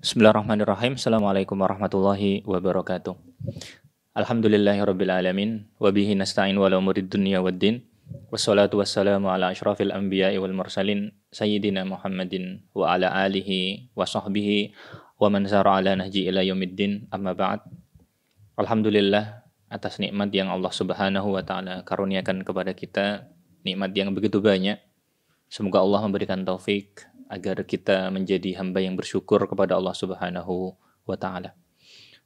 Bismillahirrahmanirrahim. Assalamualaikum warahmatullahi wabarakatuh. Alhamdulillahirabbil alamin wa bihi nasta'in wa la umurid dunya waddin. Wassalatu wassalamu ala asyrafil anbiya'i wal mursalin sayyidina Muhammadin wa ala alihi wa sahbihi wa man sara ala nahji ila yaumiddin. Amma ba'd. Alhamdulillah atas nikmat yang Allah Subhanahu wa taala karuniakan kepada kita, nikmat yang begitu banyak. Semoga Allah memberikan taufik agar kita menjadi hamba yang bersyukur kepada Allah Subhanahu wa taala.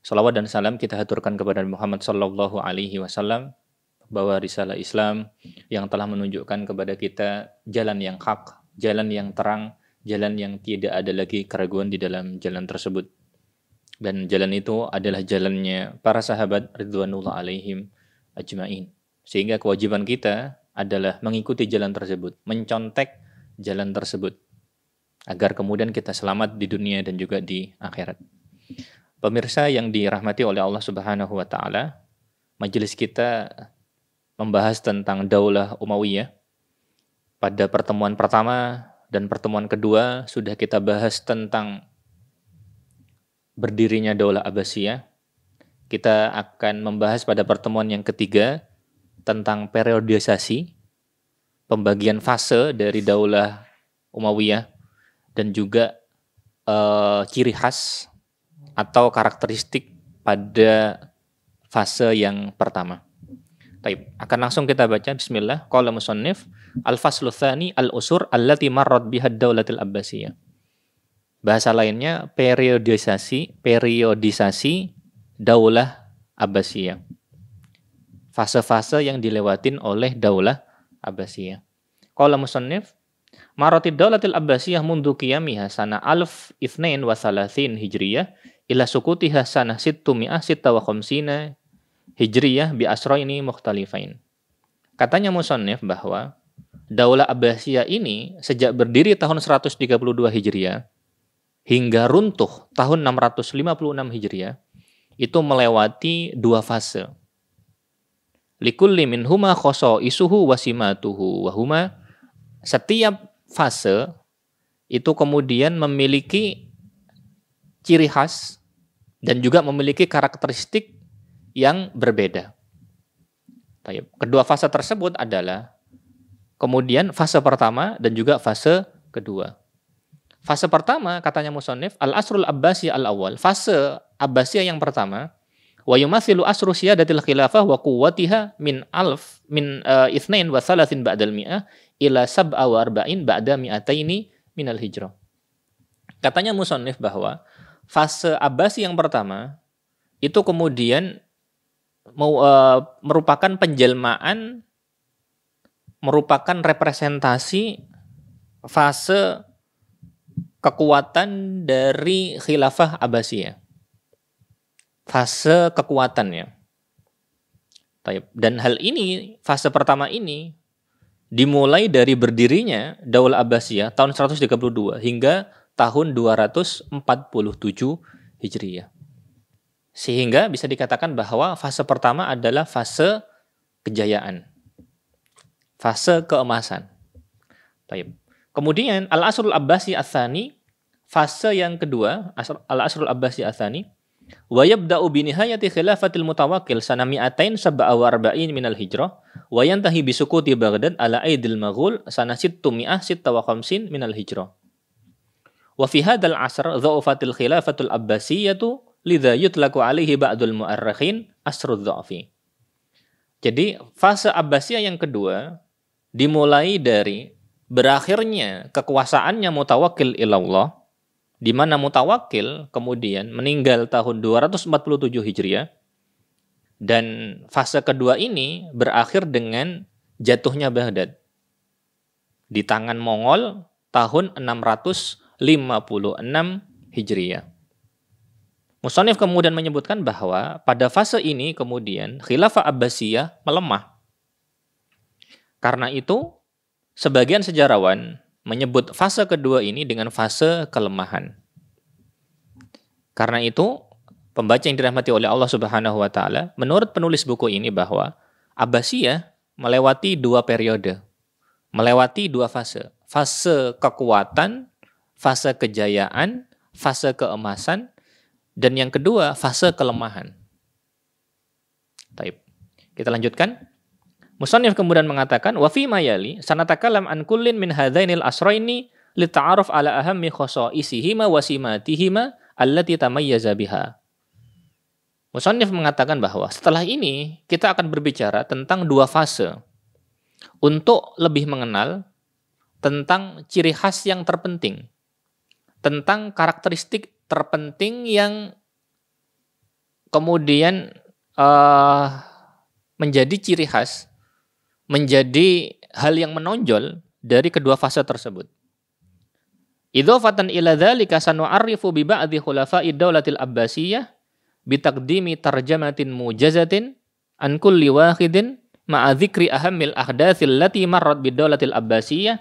Salawat dan salam kita haturkan kepada Muhammad sallallahu alaihi wasallam, bahwa risalah Islam yang telah menunjukkan kepada kita jalan yang hak, jalan yang terang, jalan yang tidak ada lagi keraguan di dalam jalan tersebut. Dan jalan itu adalah jalannya para sahabat ridwanullah alaihim ajmain. Sehingga kewajiban kita adalah mengikuti jalan tersebut, mencontek jalan tersebut, agar kemudian kita selamat di dunia dan juga di akhirat. Pemirsa yang dirahmati oleh Allah Subhanahu wa taala, majelis kita membahas tentang Daulah Umayyah. Pada pertemuan pertama dan pertemuan kedua sudah kita bahas tentang berdirinya Daulah Abbasiyah. Kita akan membahas pada pertemuan yang ketiga tentang periodisasi, pembagian fase dari Daulah Umayyah, dan juga ciri khas atau karakteristik pada fase yang pertama. Baik, akan langsung kita baca. Bismillah. Qala musannif al-faslu tsani al-usur allati marrat biha ad-daulatil Abbasiyah. Bahasa lainnya periodisasi Daulah Abbasiyah. Fase-fase yang dilewatin oleh Daulah Abbasiyah. Qala musannif Maratid Daulatil Abbasiyah mundu qiyamiha sana alf ithnain wa thalathin hijriyah ila sukutiha sana sittumi'ah sitta wa khamsina hijriyah bi asraini mukhtalifain. Katanya musannif bahwa Daulah Abbasiyah ini sejak berdiri tahun 132 Hijriah hingga runtuh tahun 656 Hijriah itu melewati dua fase. Likulli minhuma khasa'isuhu wa simatuhu wa huma, setiap fase itu kemudian memiliki ciri khas dan juga memiliki karakteristik yang berbeda. Kedua fase tersebut adalah kemudian fase pertama dan juga fase kedua. Fase pertama katanya musannif al-asrul abbasi al-awwal, fase Abbasiyah yang pertama, wa yumathilu asru siyadatil khilafah wa quwwatiha min ithnain wa thalathin ba'dal mi'ah ila sab'a wa arba'in ba'da mi'ataini minal hijrah. Katanya musannif bahwa fase Abbasi yang pertama itu kemudian merupakan penjelmaan, merupakan representasi fase kekuatan dari khilafah Abbasiyah. Fase kekuatannya. Dan hal ini, fase pertama ini dimulai dari berdirinya Daulah Abbasiyah tahun 132 hingga tahun 247 Hijriah. Sehingga bisa dikatakan bahwa fase pertama adalah fase kejayaan, fase keemasan. Kemudian Al-Asrul Abbasi Ats-Tsani, fase yang kedua, Al-Asrul Abbasi Ats-Tsani, wa yabda'u bi nihayati khilafatil mutawakkil sana mi'atain sab'a wa arba'in minal hijrah wa yantahi bi sukuti Baghdad ala aidil Maghul sana sittu mi'ah sitta wa khamsin minal hijrah. Wa fi hadzal asr dha'afatil khilafatul abbasiyatu lidza yutlaqu alaihi ba'dul mu'arrikhin asrul dha'fi. Jadi fase Abbasiyah yang kedua dimulai dari berakhirnya kekuasaannya Mutawakkil ilallah, di mana Mutawakkil kemudian meninggal tahun 247 Hijriah, dan fase kedua ini berakhir dengan jatuhnya Baghdad di tangan Mongol tahun 656 Hijriah. Musannif kemudian menyebutkan bahwa pada fase ini kemudian khilafah Abbasiyah melemah. Karena itu sebagian sejarawan menyebut fase kedua ini dengan fase kelemahan. Karena itu, pembaca yang dirahmati oleh Allah Subhanahu wa taala, menurut penulis buku ini bahwa Abbasiyah melewati dua periode, melewati dua fase. Fase kekuatan, fase kejayaan, fase keemasan, dan yang kedua fase kelemahan. Taib. Kita lanjutkan. Musannif kemudian mengatakan wa fi mayali sanatakalam an kullin min hadainil asraini li ta'aruf ala ahammi khosa'isihima wa simatihima allati tamayyaza biha. Musannif mengatakan bahwa setelah ini kita akan berbicara tentang dua fase untuk lebih mengenal tentang ciri khas yang terpenting, tentang karakteristik terpenting yang kemudian menjadi ciri khas, menjadi hal yang menonjol dari kedua fase tersebut. Idhofatan ila dzalika sanu'arrifu bi ba'dhi khulafa'i daulatil Abbasiyah bi taqdimi tarjamatin mujazatin an kulli wahidin ma'a dzikri ahammil ahdatsil lati marrat bid daulatil Abbasiyah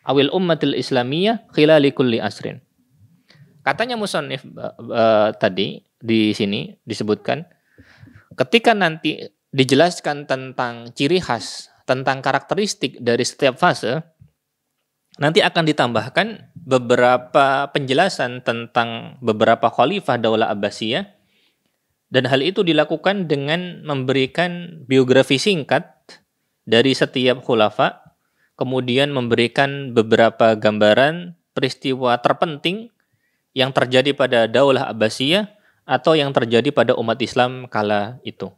awil ummatil Islamiyah khilali kulli asrin. Katanya musannif tadi di sini disebutkan ketika nanti dijelaskan tentang ciri khas, tentang karakteristik dari setiap fase, nanti akan ditambahkan beberapa penjelasan tentang beberapa khalifah Daulah Abbasiyah, dan hal itu dilakukan dengan memberikan biografi singkat dari setiap khulafa, kemudian memberikan beberapa gambaran peristiwa terpenting yang terjadi pada Daulah Abbasiyah atau yang terjadi pada umat Islam kala itu.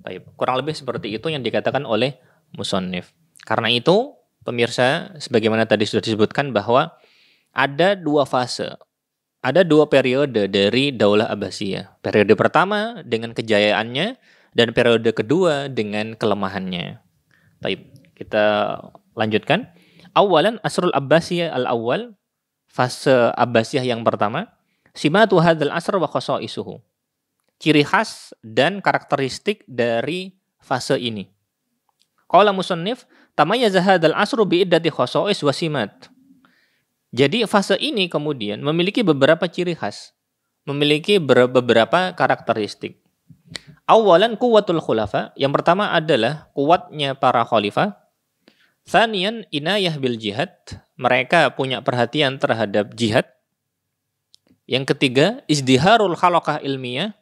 Baik, kurang lebih seperti itu yang dikatakan oleh musannif. Karena itu, pemirsa, sebagaimana tadi sudah disebutkan bahwa ada dua fase, ada dua periode dari Daulah Abbasiyah. Periode pertama dengan kejayaannya dan periode kedua dengan kelemahannya. Baik, kita lanjutkan. Awalan Asrul Abbasiyah al-awwal, fase Abbasiyah yang pertama, simatu hadzal asr wa khasa'isuhu. Ciri khas dan karakteristik dari fase ini. Qala musannif tamayyaza hadzal asru bi iddati khasa'is wa simat. Jadi fase ini kemudian memiliki beberapa ciri khas, memiliki beberapa karakteristik. Awalan quwwatul khulafa, yang pertama adalah kuatnya para khalifah. Tsaniyan inayah bil jihad, mereka punya perhatian terhadap jihad. Yang ketiga, izdiharul halaqah ilmiah,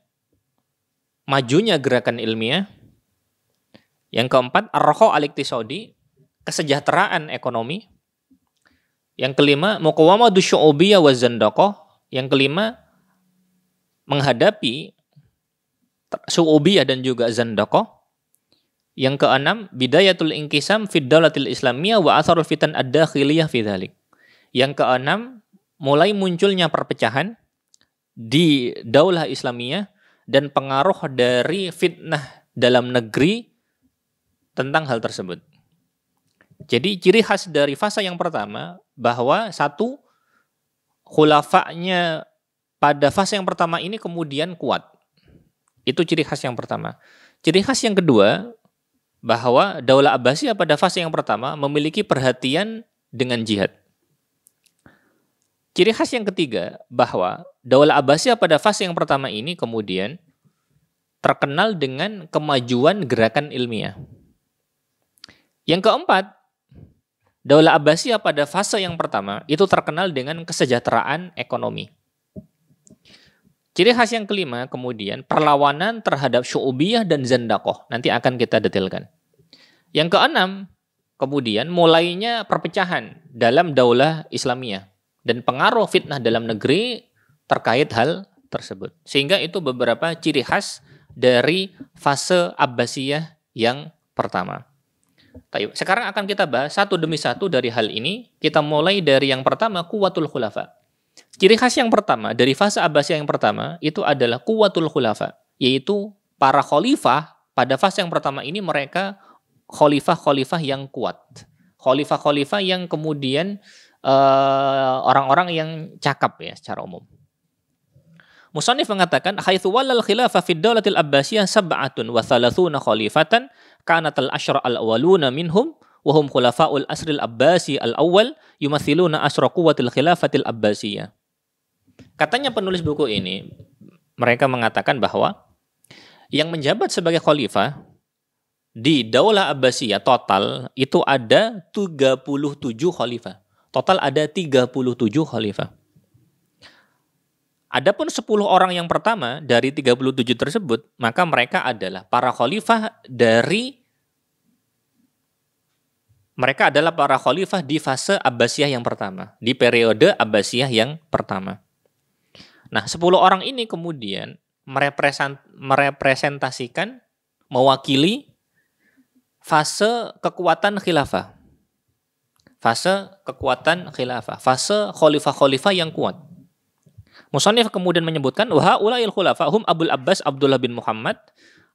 majunya gerakan ilmiah. Yang keempat, ar-rakha al-iqtisadi, kesejahteraan ekonomi. Yang kelima, muqawamatu syu'ubiyyah wa zandaqah. Yang kelima, menghadapi syu'ubiyyah dan juga zandaqah. Yang keenam, bidayatul inqisam fid daulatil islamiyah wa atharul fitan ad-dakhiliyah fi dzalik. Yang keenam, mulai munculnya perpecahan di daulah Islamiyah dan pengaruh dari fitnah dalam negeri tentang hal tersebut. Jadi ciri khas dari fase yang pertama bahwa satu, khulafanya pada fase yang pertama ini kemudian kuat. Itu ciri khas yang pertama. Ciri khas yang kedua bahwa Daulah Abbasiyah pada fase yang pertama memiliki perhatian dengan jihad. Ciri khas yang ketiga bahwa Daulah Abbasiyah pada fase yang pertama ini kemudian terkenal dengan kemajuan gerakan ilmiah. Yang keempat, Daulah Abbasiyah pada fase yang pertama itu terkenal dengan kesejahteraan ekonomi. Ciri khas yang kelima kemudian perlawanan terhadap syu'ubiyah dan zandaqah. Nanti akan kita detailkan. Yang keenam, kemudian mulainya perpecahan dalam daulah Islamiyah dan pengaruh fitnah dalam negeri terkait hal tersebut. Sehingga itu beberapa ciri khas dari fase Abbasiyah yang pertama. Sekarang akan kita bahas satu demi satu dari hal ini. Kita mulai dari yang pertama, quwwatul khulafa. Ciri khas yang pertama dari fase Abbasiyah yang pertama itu adalah quwwatul khulafa, yaitu para khalifah pada fase yang pertama ini mereka khalifah-khalifah yang kuat. Khalifah-khalifah yang kemudian orang-orang yang cakap ya secara umum. Musannif mengatakan haitsu walal khilafa fid daulatil Abbasiyah sab'atun wa thalathuna khalifatan kanat al-asyra al-awwaluna minhum wa hum khulafaul asril Abbasi al-awwal yumathiluna asyra quwwatil khilafatil Abbasiyah. Katanya penulis buku ini, mereka mengatakan bahwa yang menjabat sebagai khalifah di Daulah Abbasiyah total itu ada 37 khalifah. Total ada 37 khalifah. Adapun 10 orang yang pertama dari 37 tersebut, maka mereka adalah para khalifah di fase Abbasiyah yang pertama, di periode Abbasiyah yang pertama. Nah, 10 orang ini kemudian merepresentasikan, mewakili fase kekuatan khilafah. Fase kekuatan khilafah, fase khalifah-khalifah yang kuat. Musannif kemudian menyebutkan wa haula'il khulafa hum Abul Abbas Abdullah bin Muhammad,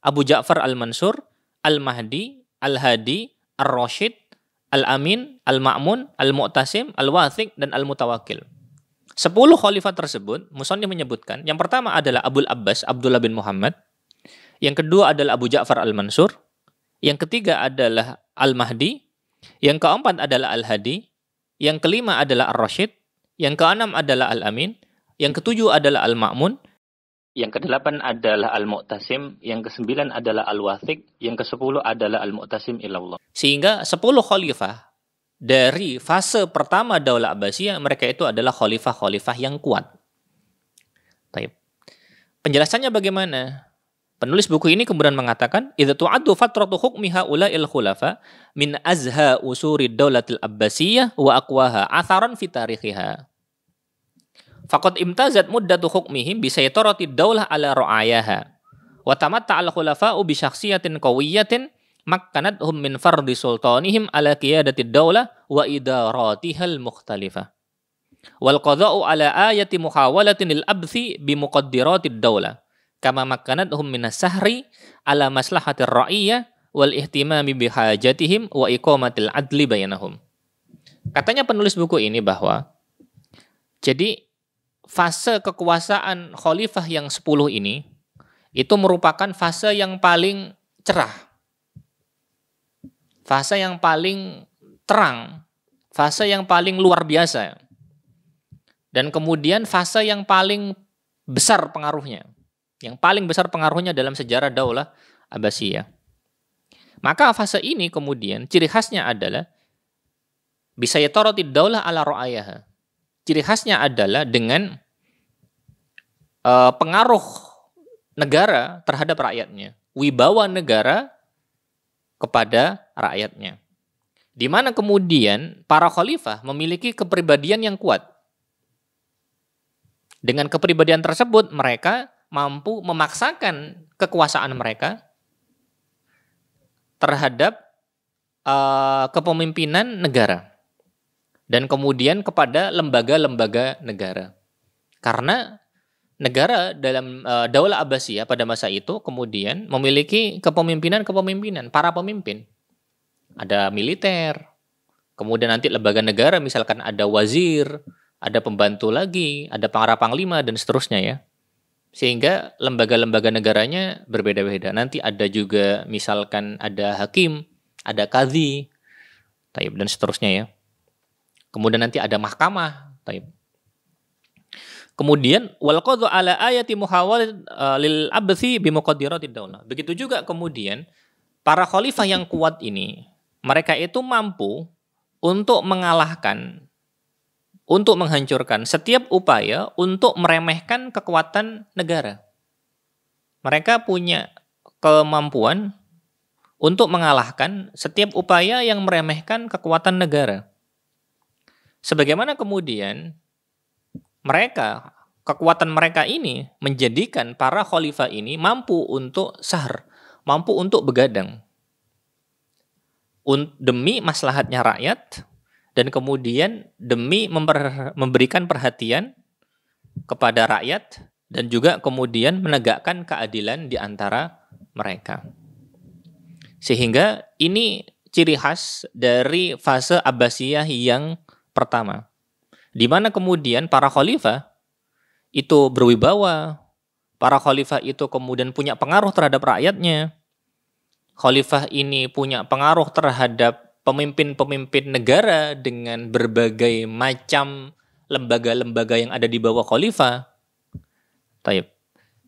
Abu Ja'far Al-Mansur, Al-Mahdi, Al-Hadi, Ar-Rasyid, Al-Amin, Al-Ma'mun, Al-Mu'tasim, Al-Wathiq, dan Al-Mutawakkil. 10 khalifah tersebut, Musannif menyebutkan, yang pertama adalah Abul Abbas Abdullah bin Muhammad, yang kedua adalah Abu Ja'far Al-Mansur, yang ketiga adalah Al-Mahdi, yang keempat adalah Al-Hadi, yang kelima adalah Ar-Rasyid, yang keenam adalah Al-Amin, yang ketujuh adalah Al-Ma'mun, yang kedelapan adalah Al-Mu'tasim, yang kesembilan adalah Al-Wathiq, yang kesepuluh adalah Al-Mu'tasim ilallah. Sehingga 10 khalifah dari fase pertama Daulah Abbasiyah, mereka itu adalah khalifah-khalifah yang kuat. Baik. Penjelasannya bagaimana? Penulis buku ini kemudian mengatakan, idza tu'addu fatratu hukmi haula'il khulafa min azha usuri daulatil Abbasiyah wa aqwaha atharan fi tarikhiha. Faqad imtazat muddatu hukmihim bi saytarati daulah ala ra'ayaha. Wa tamatta al khulafa'u bi syakhsiyatin qawiyyatin makkanathum min fardi sultanihim ala qiyadatid daulah wa idaratihal mukhtalifah. Wal qada'u ala ayati muhawalatin lil abthi bi muqaddiratid daulah. Kama makkanathum minas sahri ala maslahatir ra'iyah wal ihtimami bihajatihim wa iqamatil adli bainahum. Katanya penulis buku ini bahwa jadi fase kekuasaan khalifah yang 10 ini itu merupakan fase yang paling cerah. Fase yang paling terang, fase yang paling luar biasa. Dan kemudian fase yang paling besar pengaruhnya. Yang paling besar pengaruhnya dalam sejarah Daulah Abbasiyah. Maka fase ini kemudian ciri khasnya adalah bisaytaratid daulah ala ra'ayaha. Ciri khasnya adalah dengan pengaruh negara terhadap rakyatnya. Wibawa negara kepada rakyatnya. Di mana kemudian para khalifah memiliki kepribadian yang kuat. Dengan kepribadian tersebut mereka mampu memaksakan kekuasaan mereka terhadap kepemimpinan negara. Dan kemudian kepada lembaga-lembaga negara. Karena negara dalam Daulah Abbasiyah pada masa itu kemudian memiliki kepemimpinan, para pemimpin. Ada militer, kemudian nanti lembaga negara misalkan ada wazir, ada pembantu lagi, ada para panglima, dan seterusnya ya. Sehingga lembaga-lembaga negaranya berbeda-beda. Nanti ada juga misalkan ada hakim, ada qadhi, dan seterusnya ya. Kemudian nanti ada mahkamah. Kemudian wal qadhu ala ayati muhawal lil abthi bi muqaddiratid daulah. Begitu juga kemudian para khalifah yang kuat ini, mereka itu mampu untuk mengalahkan, untuk menghancurkan setiap upaya untuk meremehkan kekuatan negara. Mereka punya kemampuan untuk mengalahkan setiap upaya yang meremehkan kekuatan negara. Sebagaimana kemudian kekuatan mereka ini menjadikan para khalifah ini mampu untuk sahr, mampu untuk begadang. Demi maslahatnya rakyat, dan kemudian demi memberikan perhatian kepada rakyat, dan juga kemudian menegakkan keadilan di antara mereka. Sehingga ini ciri khas dari fase Abbasiyah yang pertama, di mana kemudian para khalifah itu berwibawa, para khalifah itu kemudian punya pengaruh terhadap rakyatnya. Khalifah ini punya pengaruh terhadap pemimpin-pemimpin negara dengan berbagai macam lembaga-lembaga yang ada di bawah khalifah.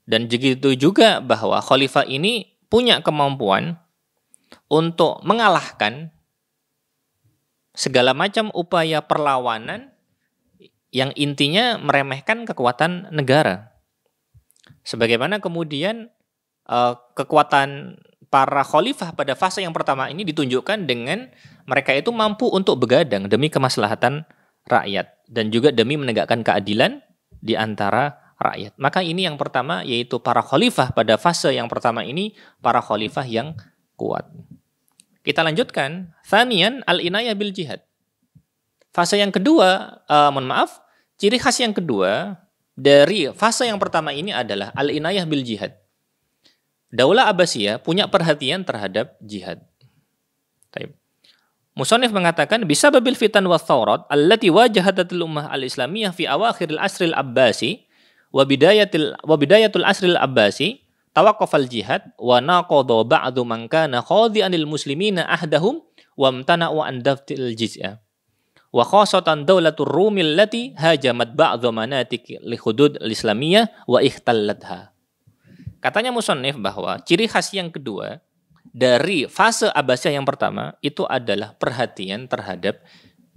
Dan begitu juga bahwa khalifah ini punya kemampuan untuk mengalahkan segala macam upaya perlawanan yang intinya meremehkan kekuatan negara. Sebagaimana kemudian kekuatan para khalifah pada fase yang pertama ini ditunjukkan dengan mereka itu mampu untuk begadang demi kemaslahatan rakyat dan juga demi menegakkan keadilan di antara rakyat. Maka ini yang pertama, yaitu para khalifah pada fase yang pertama ini para khalifah yang kuat. Kita lanjutkan, tsaniyan al-inayah bil jihad. Fase yang kedua, ciri khas yang kedua dari fase yang pertama ini adalah al-inayah bil jihad. Daulah Abbasiyah punya perhatian terhadap jihad. Taib. Musannif mengatakan bisa babil fitan wa thawrat allati wajahatatil ummah al-islamiyah fi awakhiril asril abbasi wa bidayatul asril abbasi tawaqqafal jihad wa naqadha ba'du man kana khadi'an lil muslimina ahdahum wa amtana'u an daftil jiz'ah wa khasatan daulatur Rumi allati hajamat ba'dhu manatik li hudud al-islamiyah wa ikhtallatha. Katanya musannif bahwa ciri khas yang kedua dari fase Abbasiyah yang pertama itu adalah perhatian terhadap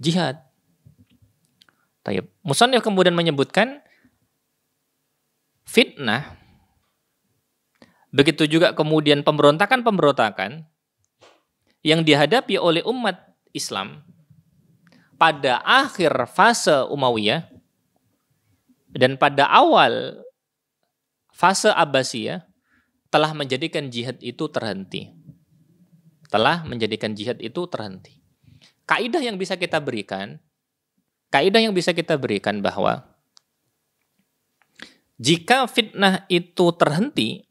jihad. Musannif kemudian menyebutkan fitnah, begitu juga kemudian pemberontakan-pemberontakan yang dihadapi oleh umat Islam pada akhir fase Umayyah dan pada awal fase Abbasiyah telah menjadikan jihad itu terhenti. Kaidah yang bisa kita berikan bahwa jika fitnah itu terhenti,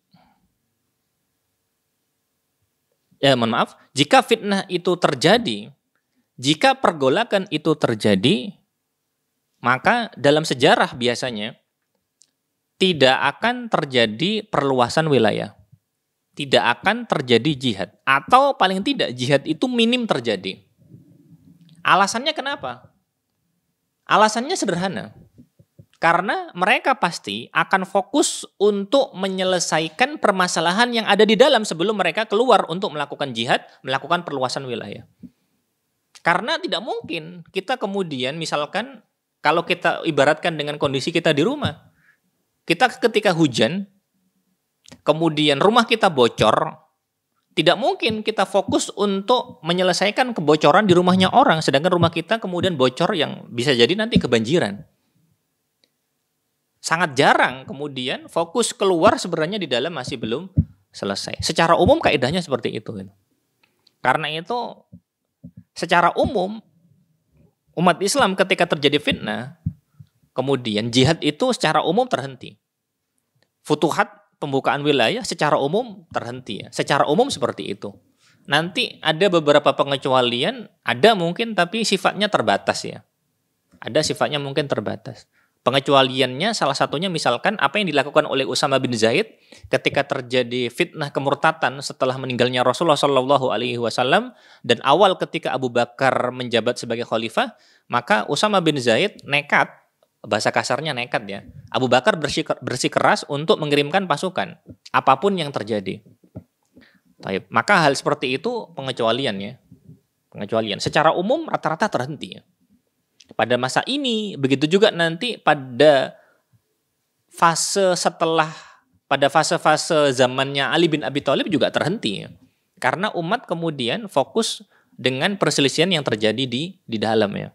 jika fitnah itu terjadi, jika pergolakan itu terjadi, maka dalam sejarah biasanya tidak akan terjadi perluasan wilayah. Tidak akan terjadi jihad. Atau paling tidak jihad itu minim terjadi. Alasannya kenapa? Alasannya sederhana. Karena mereka pasti akan fokus untuk menyelesaikan permasalahan yang ada di dalam sebelum mereka keluar untuk melakukan jihad, melakukan perluasan wilayah. Karena tidak mungkin kita kemudian misalkan kalau kita ibaratkan dengan kondisi kita di rumah. Kita ketika hujan, kemudian rumah kita bocor, tidak mungkin kita fokus untuk menyelesaikan kebocoran di rumahnya orang, sedangkan rumah kita kemudian bocor yang bisa jadi nanti kebanjiran. Sangat jarang kemudian fokus keluar sebenarnya di dalam masih belum selesai. Secara umum kaidahnya seperti itu. Karena itu, secara umum, umat Islam ketika terjadi fitnah, kemudian jihad itu secara umum terhenti. Futuhat, pembukaan wilayah secara umum terhenti. Secara umum seperti itu. Nanti ada beberapa pengecualian, ada mungkin tapi sifatnya terbatas ya. Ada sifatnya mungkin terbatas. Pengecualiannya salah satunya misalkan apa yang dilakukan oleh Usama bin Zaid ketika terjadi fitnah kemurtatan setelah meninggalnya Rasulullah SAW dan awal ketika Abu Bakar menjabat sebagai khalifah, maka Usama bin Zaid nekat, bahasa kasarnya nekat ya. Abu Bakar bersikeras untuk mengirimkan pasukan apapun yang terjadi. Maka hal seperti itu pengecualian ya. Pengecualian. Secara umum rata-rata terhenti ya. Pada masa ini begitu juga nanti pada fase-fase zamannya Ali bin Abi Thalib juga terhenti ya. Karena umat kemudian fokus dengan perselisihan yang terjadi di dalam ya.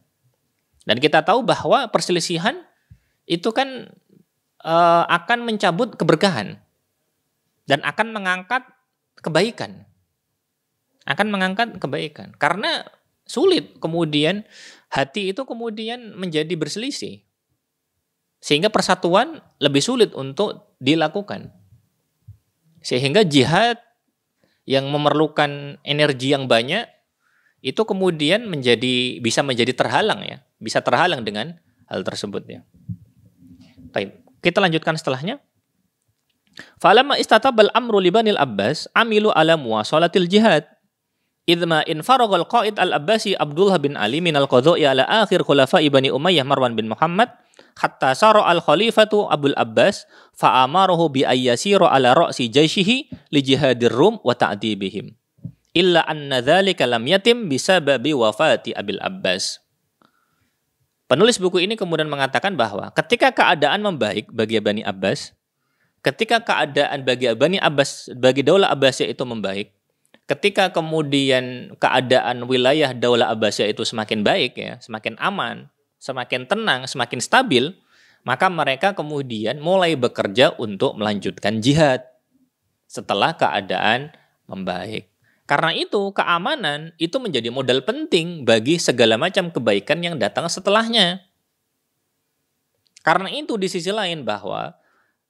Dan kita tahu bahwa perselisihan itu kan akan mencabut keberkahan dan akan mengangkat kebaikan. Karena sulit kemudian hati itu kemudian menjadi berselisih. Sehingga persatuan lebih sulit untuk dilakukan. Sehingga jihad yang memerlukan energi yang banyak itu kemudian bisa menjadi terhalang ya. Bisa terhalang dengan hal tersebut ya. Baik, kita lanjutkan setelahnya. Falamma istatabal amru li Banil Abbas amilu ala muwasalatil jihad. Idma in faragal qaid al-Abbasi Abdullah bin Ali min al-qadha'i ala akhir khulafa'i Bani Umayyah Marwan bin Muhammad hatta sara al-khalifatu Abul Abbas fa amarahu bi ayyasira ala ra'si jayshihi li jihadir Rum wa ta'dibihim. Illa anna dzalika lam yatim bisababi wafati Abil Abbas. Penulis buku ini kemudian mengatakan bahwa ketika keadaan membaik bagi Bani Abbas, ketika keadaan bagi Daulah Abbasiyah itu membaik, ketika kemudian keadaan wilayah Daulah Abbasiyah itu semakin baik ya, semakin aman, semakin tenang, semakin stabil, maka mereka kemudian mulai bekerja untuk melanjutkan jihad setelah keadaan membaik. Karena itu, keamanan itu menjadi modal penting bagi segala macam kebaikan yang datang setelahnya. Karena itu di sisi lain bahwa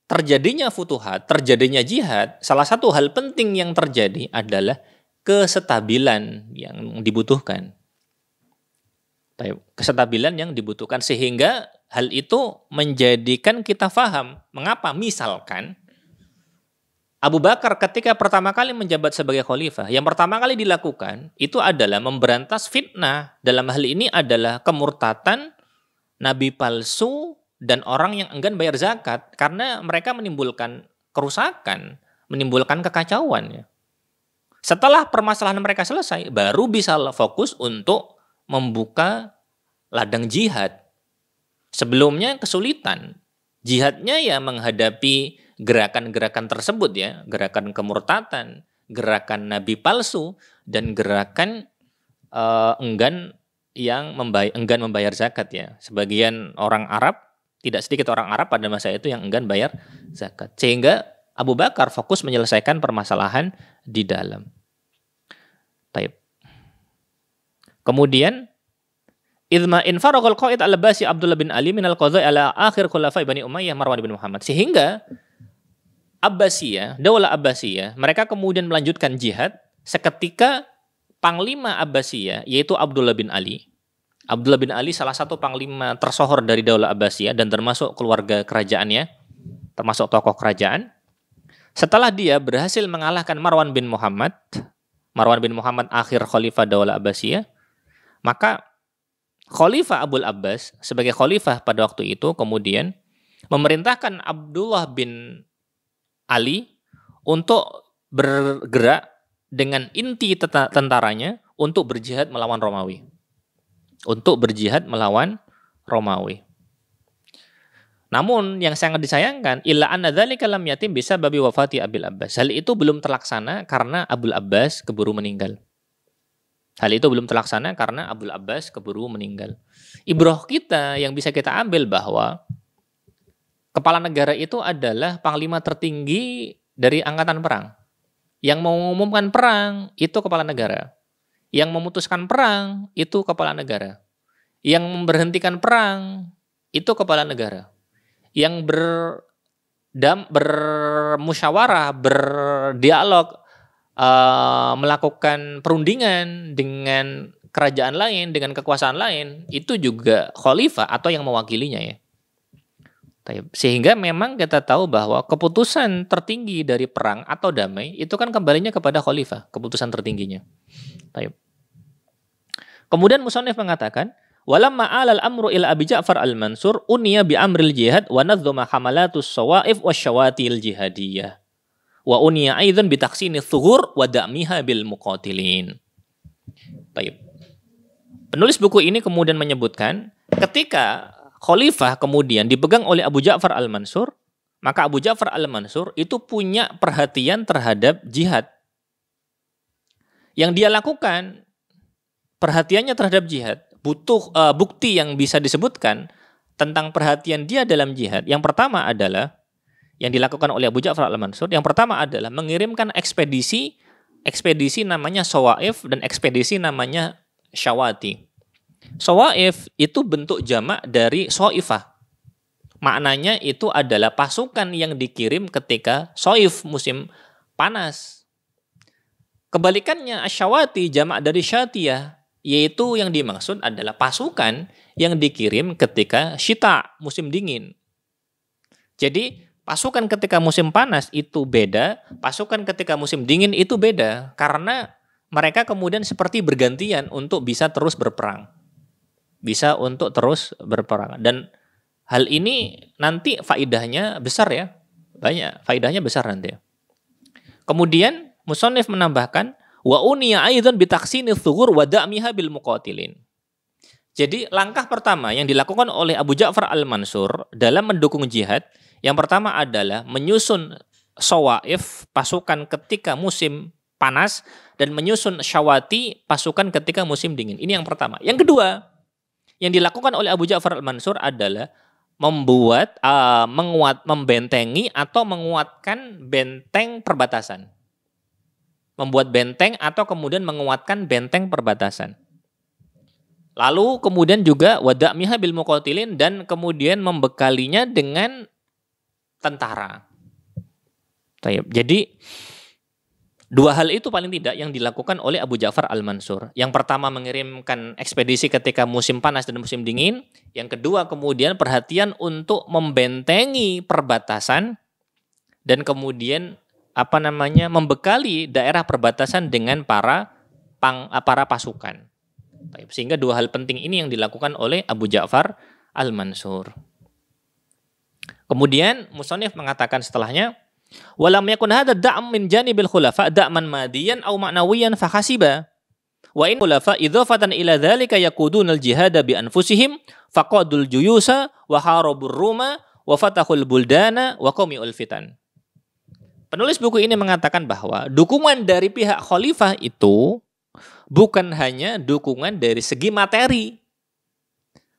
terjadinya futuhat, terjadinya jihad, salah satu hal penting yang terjadi adalah kestabilan yang dibutuhkan. Kestabilan yang dibutuhkan sehingga hal itu menjadikan kita faham mengapa misalkan Abu Bakar ketika pertama kali menjabat sebagai khalifah, yang pertama kali dilakukan itu adalah memberantas fitnah. Dalam hal ini adalah kemurtatan, nabi palsu, dan orang yang enggan bayar zakat. Karena mereka menimbulkan kerusakan, menimbulkan kekacauan. Ya. Setelah permasalahan mereka selesai, baru bisa fokus untuk membuka ladang jihad. Sebelumnya kesulitan. Jihadnya ya menghadapi gerakan-gerakan tersebut ya, gerakan kemurtatan, gerakan nabi palsu, dan gerakan enggan membayar zakat ya. Sebagian orang Arab, tidak sedikit orang Arab pada masa itu yang enggan bayar zakat. Sehingga Abu Bakar fokus menyelesaikan permasalahan di dalam. Baik. Kemudian idma infaraqal qaid al-Abbasi Abdullah bin Ali min al-qadha' ala akhir khulafai Bani Umayyah Marwan bin Muhammad. Sehingga Abbasiyah, Daulah Abbasiyah, mereka kemudian melanjutkan jihad seketika panglima Abbasiyah yaitu Abdullah bin Ali. Abdullah bin Ali salah satu panglima tersohor dari Daulah Abbasiyah dan termasuk keluarga kerajaannya, termasuk tokoh kerajaan. Setelah dia berhasil mengalahkan Marwan bin Muhammad akhir khalifah Daulah Abbasiyah, maka Khalifah Abul Abbas sebagai khalifah pada waktu itu kemudian memerintahkan Abdullah bin Ali untuk bergerak dengan inti tentaranya untuk berjihad melawan Romawi. Namun yang sangat disayangkan illa anna dzalika lam yatim bisababi wafati Abil Abbas. Hal itu belum terlaksana karena Abul Abbas keburu meninggal. Ibrah kita yang bisa kita ambil bahwa kepala negara itu adalah panglima tertinggi dari angkatan perang. Yang mengumumkan perang itu kepala negara. Yang memutuskan perang itu kepala negara. Yang memberhentikan perang itu kepala negara. Yang bermusyawarah, berdialog, melakukan perundingan dengan kerajaan lain, dengan kekuasaan lain, itu juga khalifah atau yang mewakilinya ya. Sehingga memang kita tahu bahwa keputusan tertinggi dari perang atau damai itu kan kembalinya kepada khalifah, keputusan tertingginya. Kemudian musannif mengatakan, walamma alal amru ila Abi Ja'far al-Mansur uniya bi amril jihad wa nadzama hamalatus sawaif wasyawatil jihadiyah. Wa uniya aidan bi taksini thughur wa da'miha bil muqatilin. Baik. Penulis buku ini kemudian menyebutkan ketika khalifah kemudian dipegang oleh Abu Ja'far al-Mansur, maka Abu Ja'far al-Mansur itu punya perhatian terhadap jihad. Yang dia lakukan perhatiannya terhadap jihad, butuh bukti yang bisa disebutkan tentang perhatian dia dalam jihad. Yang pertama adalah yang dilakukan oleh Abu Ja'far al-Mansur, yang pertama adalah mengirimkan ekspedisi namanya Sawaif dan ekspedisi namanya Syawati. Sawaif itu bentuk jamak dari Soifah. Maknanya itu adalah pasukan yang dikirim ketika Soif musim panas. Kebalikannya Syawati jamak dari Syatiyah, yaitu yang dimaksud adalah pasukan yang dikirim ketika syita musim dingin. Jadi pasukan ketika musim panas itu beda, pasukan ketika musim dingin itu beda. Karena mereka kemudian seperti bergantian untuk bisa terus berperang. Dan hal ini nanti faidahnya besar ya. Banyak, faidahnya besar nanti. Kemudian musannif menambahkan, wa uniya aidan bi taksini thughur wa da'miha bil muqatilin. Jadi langkah pertama yang dilakukan oleh Abu Ja'far al-Mansur dalam mendukung jihad, yang pertama adalah menyusun shawaif pasukan ketika musim panas dan menyusun syawati pasukan ketika musim dingin. Ini yang pertama. Yang kedua, yang dilakukan oleh Abu Ja'far al-Mansur adalah membentengi atau menguatkan benteng perbatasan. Membuat benteng atau kemudian menguatkan benteng perbatasan. Lalu kemudian juga wada'miha bil muqatilin dan kemudian membekalinya dengan tentara. Jadi dua hal itu paling tidak yang dilakukan oleh Abu Ja'far al-Mansur. Yang pertama mengirimkan ekspedisi ketika musim panas dan musim dingin. Yang kedua kemudian perhatian untuk membentengi perbatasan dan kemudian membekali daerah perbatasan dengan para pasukan. Sehingga dua hal penting ini yang dilakukan oleh Abu Ja'far al-Mansur. Kemudian musannif mengatakan setelahnya, walam yakun hadha da'am min janibil khulafa da'man madiyan aw ma'nawiyan fakhasiba wa in khulafa idhafatan ila dhalika yakudunal jihada bi anfusihim faqadul juyusa wa harabur ruma wa fatahul buldana wa qami'ul fitan. Penulis buku ini mengatakan bahwa dukungan dari pihak khalifah itu bukan hanya dukungan dari segi materi.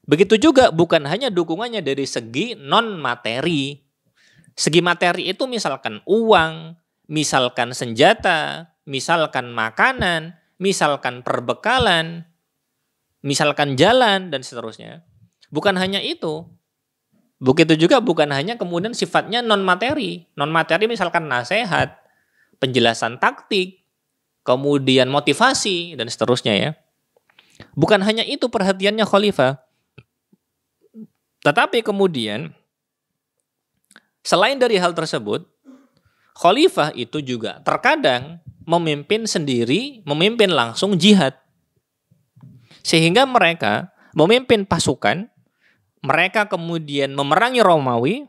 Begitu juga bukan hanya dukungannya dari segi non-materi. Segi materi itu misalkan uang, misalkan senjata, misalkan makanan, misalkan perbekalan, misalkan jalan, dan seterusnya. Bukan hanya itu. Begitu juga bukan hanya kemudian sifatnya non-materi. Non-materi misalkan nasihat, penjelasan taktik, kemudian motivasi, dan seterusnya ya. Bukan hanya itu perhatiannya khalifah. Tetapi kemudian, selain dari hal tersebut, khalifah itu juga terkadang memimpin sendiri, memimpin langsung jihad. Sehingga mereka memimpin pasukan, mereka kemudian memerangi Romawi,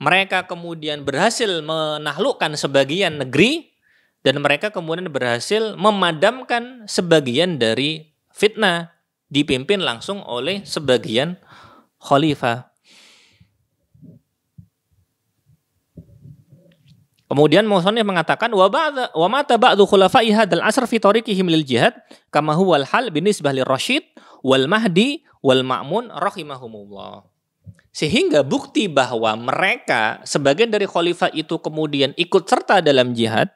mereka kemudian berhasil menaklukkan sebagian negeri, dan mereka kemudian berhasil memadamkan sebagian dari fitnah dipimpin langsung oleh sebagian khalifah. Kemudian musannif mengatakan wa mata ba'du khulafa'i hadzal asr fi tariqihim lil jihad kama huwal hal binisbah lirasyid wal mahdi wal ma'mun rahimahumullah. Sehingga bukti bahwa mereka sebagian dari khalifah itu kemudian ikut serta dalam jihad.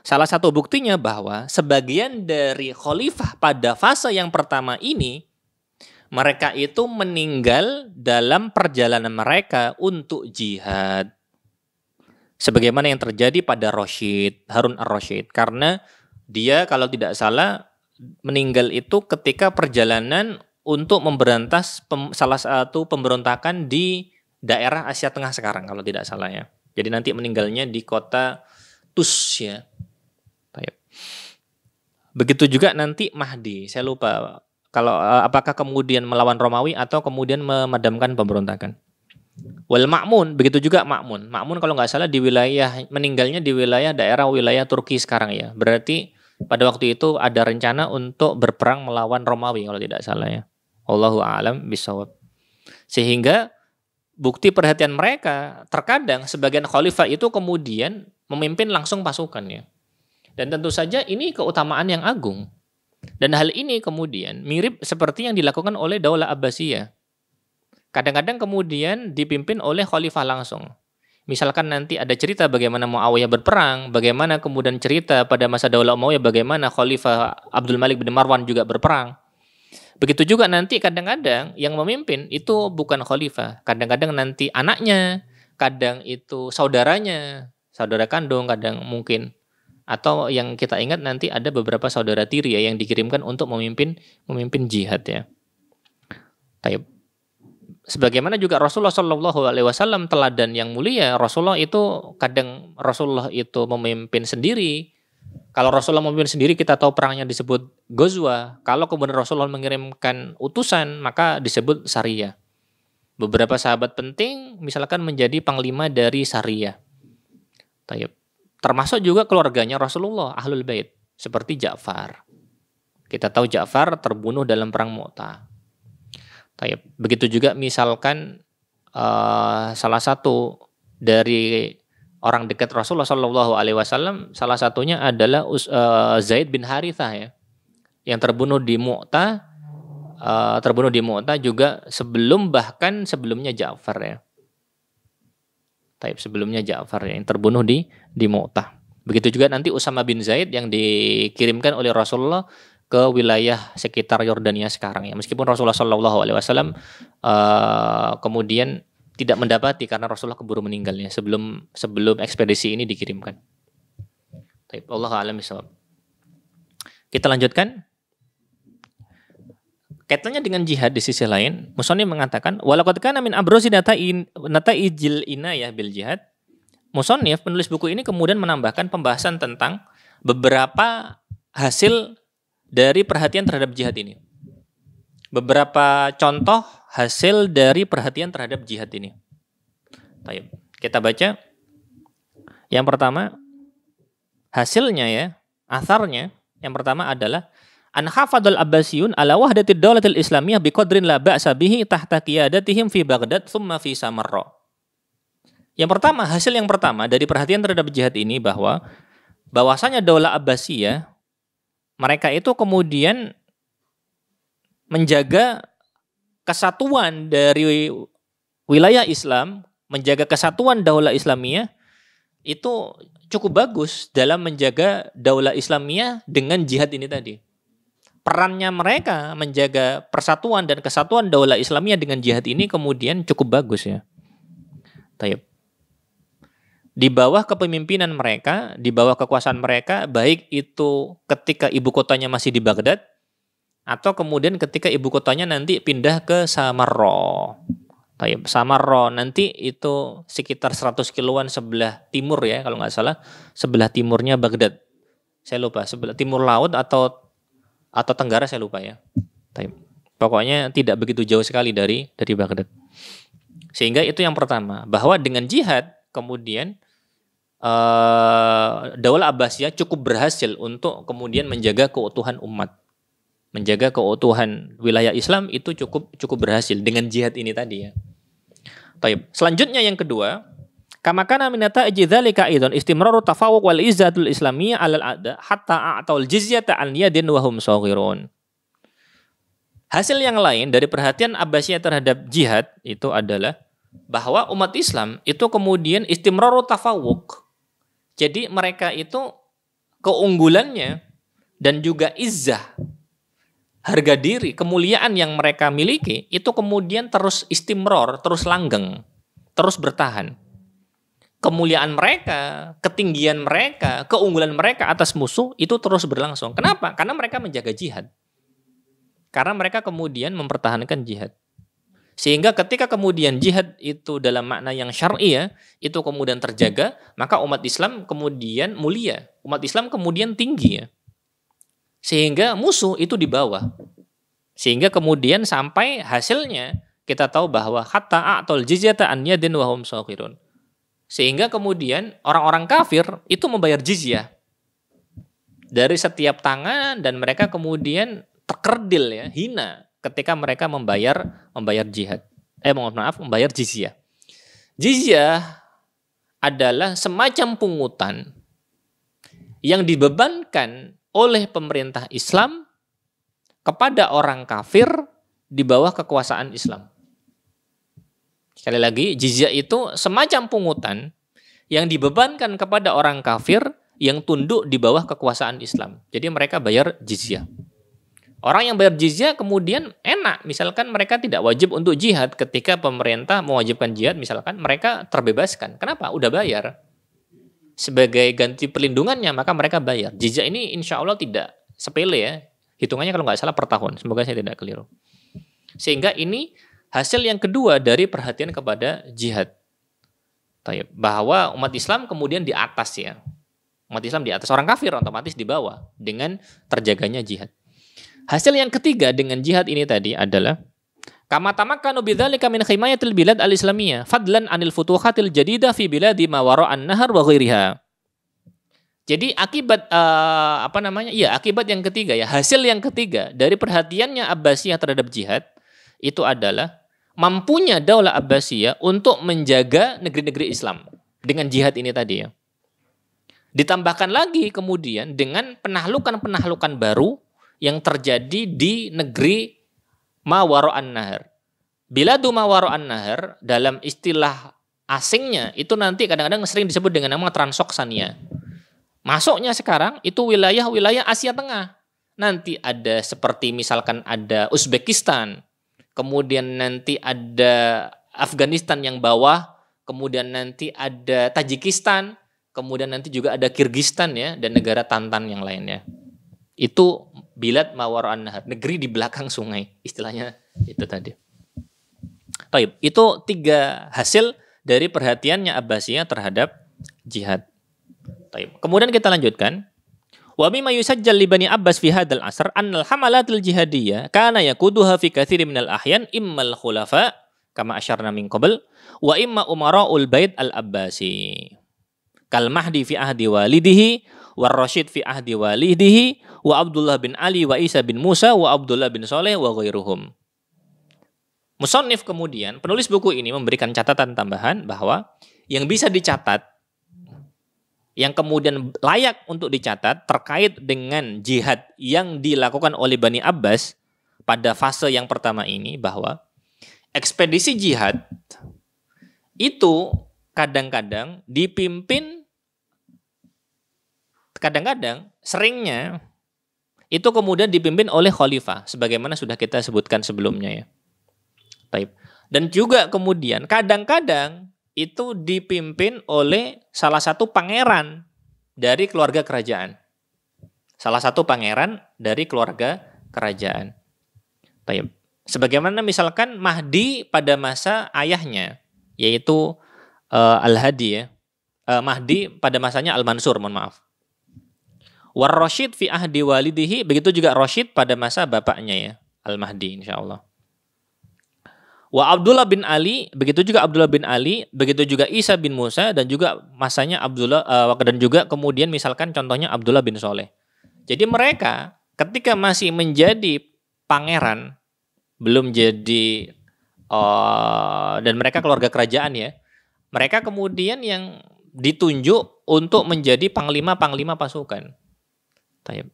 Salah satu buktinya bahwa sebagian dari khalifah pada fase yang pertama ini, mereka itu meninggal dalam perjalanan mereka untuk jihad. Sebagaimana yang terjadi pada Harun ar-Rasyid. Karena dia kalau tidak salah meninggal itu ketika perjalanan untuk memberantas salah satu pemberontakan di daerah Asia Tengah sekarang kalau tidak salah ya. Jadi nanti meninggalnya di kota Tus ya. Begitu juga nanti Mahdi, saya lupa kalau apakah kemudian melawan Romawi atau kemudian memadamkan pemberontakan. Wal Ma'mun, begitu juga Ma'mun. Ma'mun kalau nggak salah meninggalnya di wilayah Turki sekarang ya. Berarti pada waktu itu ada rencana untuk berperang melawan Romawi kalau tidak salah ya. Wallahu a'lam bishawab. Sehingga bukti perhatian mereka terkadang sebagian khalifah itu kemudian memimpin langsung pasukannya. Dan tentu saja ini keutamaan yang agung. Dan hal ini kemudian mirip seperti yang dilakukan oleh Daulah Abbasiyah. Kadang-kadang kemudian dipimpin oleh khalifah langsung. Misalkan nanti ada cerita bagaimana Muawiyah berperang, bagaimana kemudian cerita pada masa Daulah Umayyah bagaimana Khalifah Abdul Malik bin Marwan juga berperang. Begitu juga nanti kadang-kadang yang memimpin itu bukan khalifah. Kadang-kadang nanti anaknya, kadang itu saudaranya, saudara kandung kadang mungkin. Atau yang kita ingat nanti ada beberapa saudara tiri ya yang dikirimkan untuk memimpin jihad ya. Taib. Sebagaimana juga Rasulullah Shallallahu Alaihi Wasallam teladan yang mulia, Rasulullah itu memimpin sendiri. Kalau Rasulullah memimpin sendiri kita tahu perangnya disebut Ghazwa. Kalau kemudian Rasulullah mengirimkan utusan maka disebut Sariyah. Beberapa sahabat penting misalkan menjadi panglima dari Sariyah. Taib. Termasuk juga keluarganya Rasulullah, Ahlul Bait, seperti Ja'far. Kita tahu Ja'far terbunuh dalam perang Mu'tah. Begitu juga misalkan salah satu dari orang dekat Rasulullah Shallallahu Alaihi Wasallam, salah satunya adalah Zaid bin Harithah ya, yang terbunuh di Mu'tah, juga bahkan sebelumnya Ja'far ya. Sebelumnya Ja'far ya, yang terbunuh di Mu'tah. Begitu juga nanti Usama bin Zaid yang dikirimkan oleh Rasulullah ke wilayah sekitar Yordania sekarang ya. Meskipun Rasulullah Shallallahu Alaihi Wasallam kemudian tidak mendapati karena Rasulullah keburu meninggalnya sebelum ekspedisi ini dikirimkan. Allahu a'lam bishawab. Kita lanjutkan. Kaitannya dengan jihad di sisi lain, Musannif mengatakan walaqad kana min abrozi nata'ijil inayah bil jihad. Musannif penulis buku ini kemudian menambahkan pembahasan tentang beberapa hasil dari perhatian terhadap jihad ini. Beberapa contoh hasil dari perhatian terhadap jihad ini. Baik, kita baca. Yang pertama, hasilnya ya, atharnya yang pertama adalah an hafadul abbasiyun ala wahdatid daulatil islamiyah biqadrin la ba'sa bihi tahta qiyadatihim fi Baghdad thumma fi Samarra. Hasil yang pertama dari perhatian terhadap jihad ini bahwasanya Daulah Abbasiyah mereka itu kemudian menjaga kesatuan dari wilayah Islam, menjaga kesatuan Daulah Islamiyah itu cukup bagus dalam menjaga Daulah Islamiyah dengan jihad ini tadi. Perannya mereka menjaga persatuan dan kesatuan Daulah Islamiyah dengan jihad ini kemudian cukup bagus ya. Tayyib. Di bawah kepemimpinan mereka, di bawah kekuasaan mereka, baik itu ketika ibu kotanya masih di Baghdad atau kemudian ketika ibu kotanya nanti pindah ke Samarra. Tayyib. Samarra nanti itu sekitar 100 kiloan sebelah timur ya kalau nggak salah, sebelah timurnya Baghdad. Saya lupa, sebelah timur laut atau tenggara saya lupa ya. Pokoknya tidak begitu jauh sekali dari Baghdad. Sehingga itu yang pertama, bahwa dengan jihad kemudian Daulah Abbasiyah cukup berhasil untuk kemudian menjaga keutuhan umat. Menjaga keutuhan wilayah Islam itu cukup berhasil dengan jihad ini tadi ya. Selanjutnya yang kedua, kama kana min nata'ij dzalika aidan istimraru tafawuq wal izzatul islamiyyah 'alal a'da hatta a'tal jizyata an yadin wa hum shaghirun. Hasil yang lain dari perhatian Abbasiyah terhadap jihad itu adalah bahwa umat Islam itu kemudian istimraru tafawuq. Jadi mereka itu keunggulannya dan juga izzah, harga diri, kemuliaan yang mereka miliki itu kemudian terus istimror, terus langgeng, terus bertahan. Kemuliaan mereka, ketinggian mereka, keunggulan mereka atas musuh itu terus berlangsung. Kenapa? Karena mereka menjaga jihad. Karena mereka kemudian mempertahankan jihad. Sehingga ketika kemudian jihad itu dalam makna yang syar'i ya, itu kemudian terjaga, maka umat Islam kemudian mulia. Umat Islam kemudian tinggi ya. Sehingga musuh itu di bawah. Sehingga kemudian sampai hasilnya kita tahu bahwa hatta a'tal jizyata an yadin wa hum shaghirun. Sehingga kemudian orang-orang kafir itu membayar jizyah dari setiap tangan dan mereka kemudian terkerdil ya, hina ketika mereka membayar jihad. Membayar jizyah. Jizyah adalah semacam pungutan yang dibebankan oleh pemerintah Islam kepada orang kafir di bawah kekuasaan Islam. Sekali lagi, jizyah itu semacam pungutan yang dibebankan kepada orang kafir yang tunduk di bawah kekuasaan Islam. Jadi mereka bayar jizyah. Orang yang bayar jizyah kemudian enak. Misalkan mereka tidak wajib untuk jihad ketika pemerintah mewajibkan jihad, misalkan mereka terbebaskan. Kenapa? Udah bayar. Sebagai ganti perlindungannya maka mereka bayar. Jizyah ini insya Allah tidak sepele ya. Hitungannya kalau nggak salah per tahun. Semoga saya tidak keliru. Sehingga ini hasil yang kedua dari perhatian kepada jihad. Bahwa umat Islam kemudian di atas ya. Umat Islam di atas. Orang kafir otomatis di bawah dengan terjaganya jihad. Hasil yang ketiga dengan jihad ini tadi adalah kama tamakkanu bidzalika min himayatil bilad al-islamiyah fadlan anil futuhatil jadidah fi biladi ma wara'an nahar wa ghairiha. Jadi akibat akibat yang ketiga ya, hasil yang ketiga dari perhatiannya Abbasiyah terhadap jihad itu adalah mampunya Daulah Abbasiyah untuk menjaga negeri-negeri Islam dengan jihad ini tadi ya. Ditambahkan lagi kemudian dengan penahlukan-penahlukan baru yang terjadi di negeri Mawaro'an Nahar. Biladu Mawaro'an Nahar dalam istilah asingnya itu nanti kadang-kadang sering disebut dengan nama Transoksania. Masuknya sekarang itu wilayah-wilayah Asia Tengah. Nanti ada seperti misalkan ada Uzbekistan, kemudian nanti ada Afghanistan yang bawah, kemudian nanti ada Tajikistan, kemudian nanti juga ada Kirgistan ya, dan negara Tantan yang lainnya. Itu Bilad Mawaro'an Nahar, negeri di belakang sungai, istilahnya itu tadi. Baik, itu 3 hasil dari perhatiannya Abbasiyah terhadap jihad. Baik. Kemudian kita lanjutkan. Wa mimma yusajjal li Bani Abbas fi hadzal asr annal hamalatil jihadiyah kana yaquduha fi katsirin minal ahyan immal khulafa kama asyarna min qabl wa imma umara'ul bait al-Abbasi. Kal Mahdi fi ahdi walidihi wa Rashid fi ahdi walidihi wa Abdullah bin Ali wa Isa bin Musa wa Abdullah bin Saleh wa ghairuhum. Musannif kemudian, penulis buku ini memberikan catatan tambahan bahwa yang bisa dicatat, yang kemudian layak untuk dicatat terkait dengan jihad yang dilakukan oleh Bani Abbas pada fase yang pertama ini, bahwa ekspedisi jihad itu kadang-kadang dipimpin, kadang-kadang seringnya itu kemudian dipimpin oleh khalifah sebagaimana sudah kita sebutkan sebelumnya ya. Baik. Dan juga kemudian kadang-kadang itu dipimpin oleh salah satu pangeran dari keluarga kerajaan. Salah satu pangeran dari keluarga kerajaan. Baik. Sebagaimana misalkan Mahdi pada masa ayahnya, yaitu Al-Hadi ya. Mahdi pada masanya Al-Mansur, mohon maaf. War Rashid fi ahdi walidihi, begitu juga Rashid pada masa bapaknya ya, Al-Mahdi insyaallah. Wa Abdullah bin Ali, begitu juga Abdullah bin Ali, begitu juga Isa bin Musa, dan juga masanya Abdullah, dan juga kemudian misalkan contohnya Abdullah bin Saleh. Jadi mereka ketika masih menjadi pangeran, belum jadi, dan mereka keluarga kerajaan ya, mereka kemudian yang ditunjuk untuk menjadi panglima-panglima pasukan. Tayyib.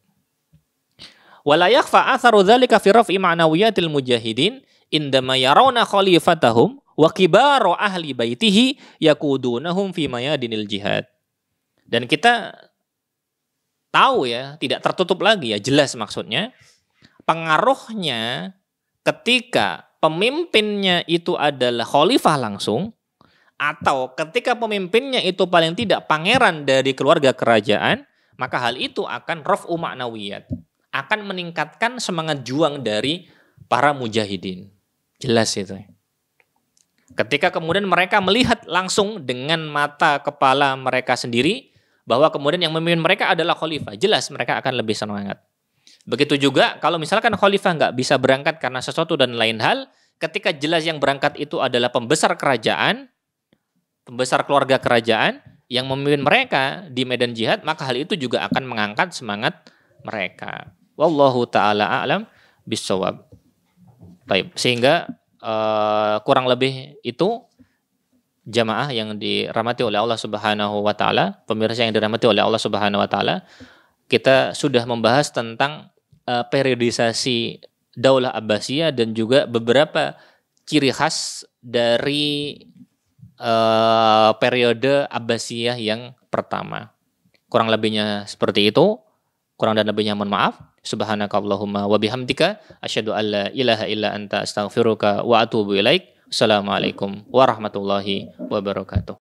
Wala yakhfa atharu dzalika fi raf'i ma'nawiyatil mujahidin indama yarawna khalifatahum wa kibaru ahli baitihi yakudunahum fi mayadinil jihad. Dan kita tahu ya, tidak tertutup lagi ya, jelas maksudnya pengaruhnya ketika pemimpinnya itu adalah khalifah langsung, atau ketika pemimpinnya itu paling tidak pangeran dari keluarga kerajaan, maka hal itu akan raf'u ma'nawiyat, akan meningkatkan semangat juang dari para mujahidin. Jelas itu. Ketika kemudian mereka melihat langsung dengan mata kepala mereka sendiri bahwa kemudian yang memimpin mereka adalah khalifah, jelas mereka akan lebih semangat. Begitu juga kalau misalkan khalifah nggak bisa berangkat karena sesuatu dan lain hal, ketika jelas yang berangkat itu adalah pembesar kerajaan, pembesar keluarga kerajaan yang memimpin mereka di medan jihad, maka hal itu juga akan mengangkat semangat mereka. Wallahu ta'ala a'lam bissawab. Baik, sehingga kurang lebih itu jamaah yang dirahmati oleh Allah Subhanahu wa taala, pemirsa yang dirahmati oleh Allah Subhanahu wa taala, kita sudah membahas tentang periodisasi Daulah Abbasiyah dan juga beberapa ciri khas dari periode Abbasiyah yang pertama. Kurang lebihnya seperti itu. Kurang dan lebihnya mohon maaf. Subhanakallahumma wa bihamdika asyhadu an la ilaha illa anta astaghfiruka wa atubu ilaik. Assalamualaikum warahmatullahi wabarakatuh.